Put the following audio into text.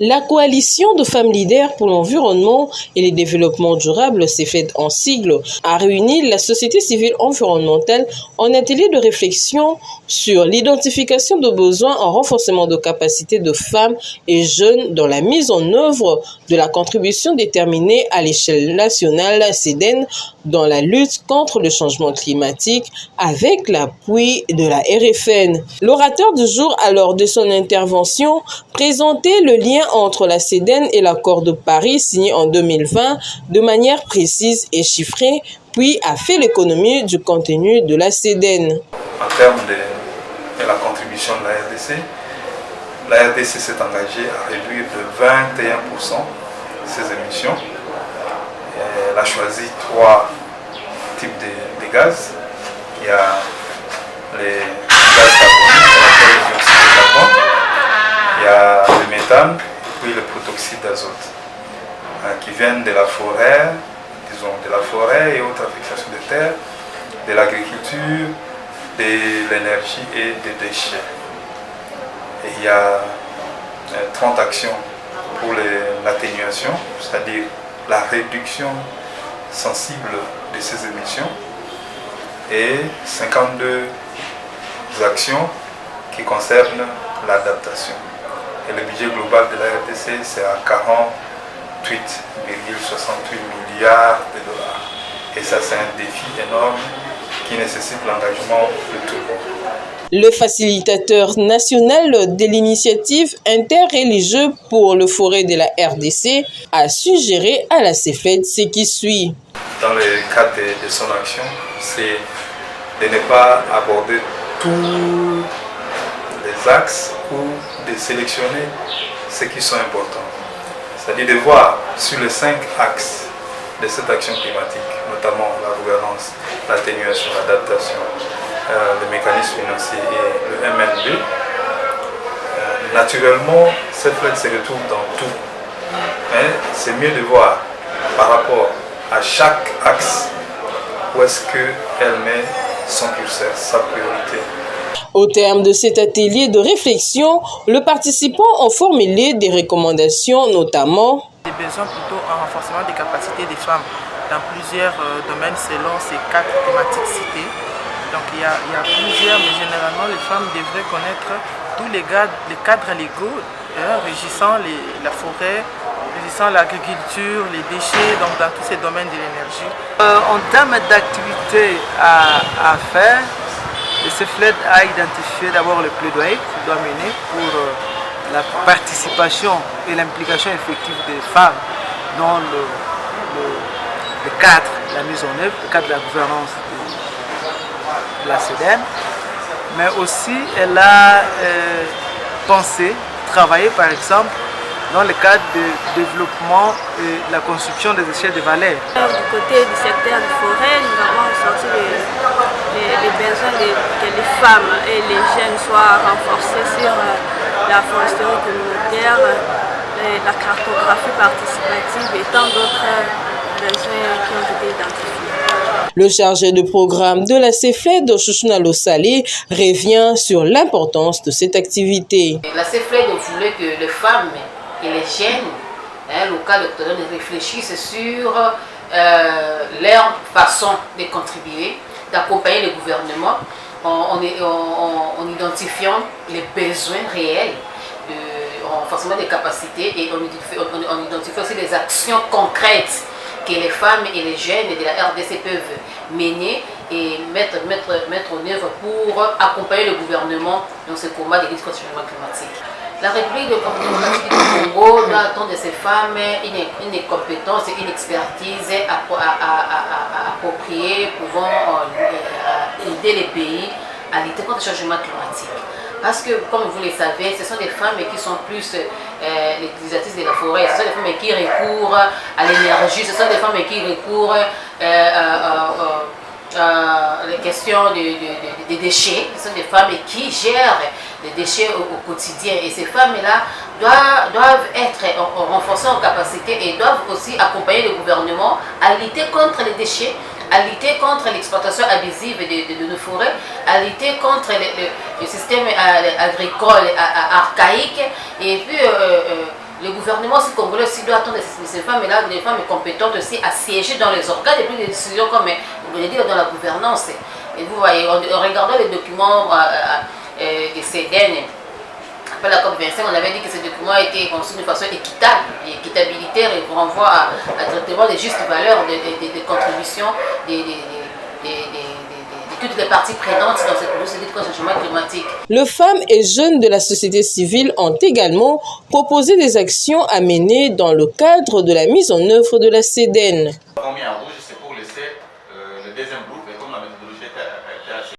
La coalition de femmes leaders pour l'environnement et le développement durable, CEFED en sigle, a réuni la société civile environnementale en atelier de réflexion sur l'identification de besoins en renforcement de capacités de femmes et jeunes dans la mise en œuvre de la contribution déterminée à l'échelle nationale CEDEN dans la lutte contre le changement climatique avec l'appui de la RFN. L'orateur du jour, lors de son intervention, présentait le lien entre la CEDEN et l'accord de Paris signé en 2020 de manière précise et chiffrée, puis a fait l'économie du contenu de la CEDEN. En termes de la contribution de la RDC s'est engagée à réduire de 21% ses émissions. Elle a choisi 3 types de gaz. Il y a les gaz carboniques, le dioxyde de carbone, il y a le méthane, puis le protoxyde d'azote, qui viennent de la forêt, et autres affectations de terre, de l'agriculture, de l'énergie et des déchets. Et il y a 30 actions pour l'atténuation, c'est-à-dire la réduction sensible de ces émissions, et 52 actions qui concernent l'adaptation. Et le budget global de la RDC, c'est à 48,68 milliards de dollars. Et ça, c'est un défi énorme qui nécessite l'engagement de tout le monde. Le facilitateur national de l'initiative interreligieuse pour le forêt de la RDC a suggéré à la CEFED ce qui suit. Dans le cadre de son action, c'est de ne pas aborder tous les axes ou de sélectionner ceux qui sont importants. C'est-à-dire de voir sur les 5 axes de cette action climatique, notamment la gouvernance, l'atténuation, l'adaptation, le mécanisme financier et le MNB, naturellement, cette flèche se retrouve dans tout. Mais c'est mieux de voir par rapport à chaque axe où est-ce qu'elle met son curseur, sa priorité. Au terme de cet atelier de réflexion, le participant ont formulé des recommandations, notamment des besoins plutôt en renforcement des capacités des femmes dans plusieurs domaines selon ces 4 thématiques citées. Donc il y a plusieurs, mais généralement les femmes devraient connaître tous les cadres légaux régissant la forêt, régissant l'agriculture, les déchets, donc dans tous ces domaines de l'énergie. En termes d'activités à faire, le CEFED a identifié d'abord le plaidoyer qu'il doit mener pour la participation et l'implication effective des femmes dans le cadre de la mise en œuvre, le cadre de la gouvernance de la CEDEN. Mais aussi, elle a pensé travailler par exemple dans le cadre du développement et de la construction des échelles de valeur. Du côté du secteur de forêt, nous avons ressenti les besoins que les femmes et les jeunes soient renforcés sur la foresterie communautaire, la cartographie participative et tant d'autres besoins qui ont été identifiés. Le chargé de programme de la CEFED, Chouchouna Lossale, revient sur l'importance de cette activité. La CEFED voulait que les femmes et les jeunes, locales, réfléchissent sur leur façon de contribuer, d'accompagner le gouvernement en identifiant les besoins réels, en renforcement des capacités et en identifiant aussi les actions concrètes que les femmes et les jeunes de la RDC peuvent mener et mettre en œuvre pour accompagner le gouvernement dans ce combat de lutte contre le changement climatique. La République démocratique du Congo doit attendre de ces femmes une compétence et une expertise appropriée pouvant aider les pays à lutter contre le changement climatique. Parce que, comme vous le savez, ce sont des femmes qui sont plus les utilisatrices de la forêt, ce sont des femmes qui recourent à l'énergie, ce sont des femmes qui recourent les questions des déchets, ce sont des femmes qui gèrent les déchets au quotidien. Et ces femmes-là doivent être renforcées en capacité et doivent aussi accompagner le gouvernement à lutter contre les déchets, à lutter contre l'exploitation abusive de nos forêts, à lutter contre le système agricole archaïque. Et puis le gouvernement aussi congolais aussi doit attendre ces femmes-là, les femmes compétentes aussi, à siéger dans les organes et puis les décisions comme on le dit dans la gouvernance. Et vous voyez, en regardant les documents des CEDEN, après la COP25, on avait dit que ces documents étaient conçus de façon équitable et équitabilitaire et renvoie à traitement des justes valeurs, des contributions de toutes les parties prenantes dans cette procédure de changement climatique. Les femmes et jeunes de la société civile ont également proposé des actions à mener dans le cadre de la mise en œuvre de la CEDEN. Nous avons mis en rouge